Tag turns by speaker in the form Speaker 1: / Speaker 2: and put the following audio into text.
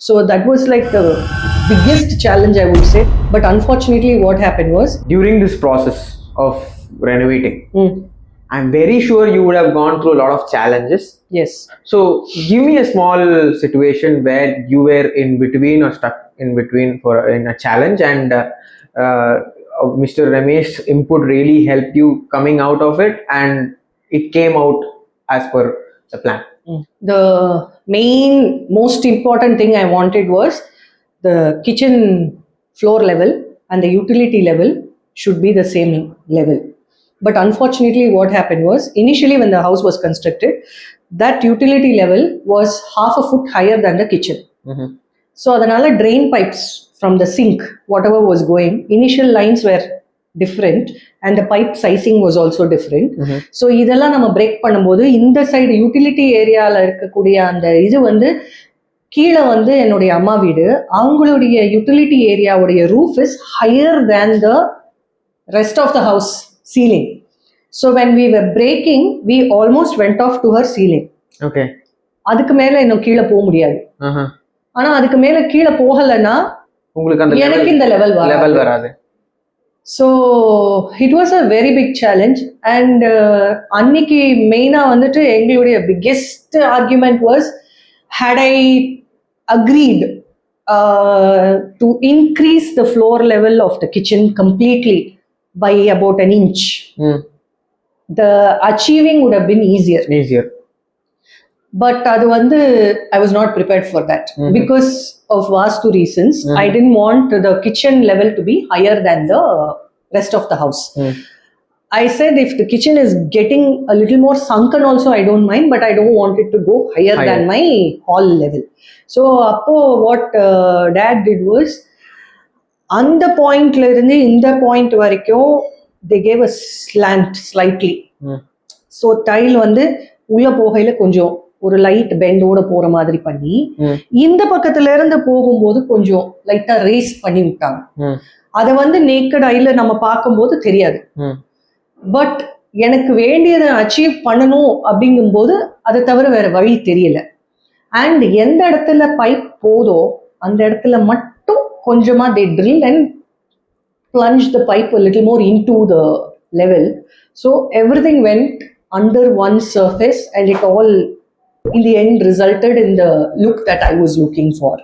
Speaker 1: So that was like the biggest challenge, I would say. But unfortunately, what happened was,
Speaker 2: During this process of renovating, I'm very sure you would have gone through a lot of challenges.
Speaker 1: yes.
Speaker 2: So give me a small situation where you were in between or stuck in between for in a challenge, and uh, Mr. Ramesh's input really helped you coming out of it, and it came out as per the plan.
Speaker 1: The main most important thing I wanted was the kitchen floor level and the utility level should be the same level. But unfortunately, what happened was, initially when the house was constructed, that utility level was half a foot higher than the kitchen. So adanala drain pipes from the sink, whatever was going, initial lines were different and the pipe sizing was also different. So இதெல்லாம் நம்ம break பண்ணும்போது இந்த side utility ஏரியாவில் இருக்கக்கூடிய அந்த இது வந்து கீழே வந்து என்னுடைய அம்மா வீடு, அவங்களுடைய யூட்டிலிட்டி ஏரியாவுடைய roof is higher than the rest of the house ceiling. So when we were breaking, we almost went off to her ceiling.
Speaker 2: Okay.
Speaker 1: அதுக்கு மேல இன்னும் கீழே போக முடியாது. ஆனா அதுக்கு மேல கீழே போகலைன்னா
Speaker 2: உங்களுக்கு அந்த
Speaker 1: எனக்கு இந்த லெவல்
Speaker 2: வராது.
Speaker 1: So it was a very big challenge. And அன்னைக்கு மெயினாக வந்துட்டு எங்களுடைய biggest argument was, had I agreed to increase the floor level of the kitchen completely by about an inch, the achieving would have been easier. But அது வந்து I was not prepared for that because of vastu reasons. I didn't want the kitchen level to be higher than the rest of the house. I said if the kitchen is getting a little more sunken also, I don't mind, but I don't want it to go higher than my hall level. So appo what dad did was, அந்த பாயிண்ட்ல இருந்து இந்த point வரைக்கும் they gave a slant slightly. So tile வந்து உள்ள போகையில கொஞ்சம் ஒரு லைட் பெண்டோட போற மாதிரி பண்ணி, இந்த பக்கத்துல இருந்து போகும்போது கொஞ்சம் லைட்டா ரேஸ் பண்ணி விட்டாங்க. அதை வந்து நேக்கட் ஐல நம்ம பார்க்கும்போது தெரியாது. பட் எனக்கு வேண்டியதை அச்சீவ் பண்ணணும் அப்படிங்கும்போது அதை தவிர வேற வழி தெரியல. அண்ட் எந்த இடத்துல பைப் போதோ அந்த இடத்துல மட்டும் கொஞ்சமா they drilled and plunged the pipe a little more into the level. So everything went under one surface and it all in the end resulted in the look that I was looking for.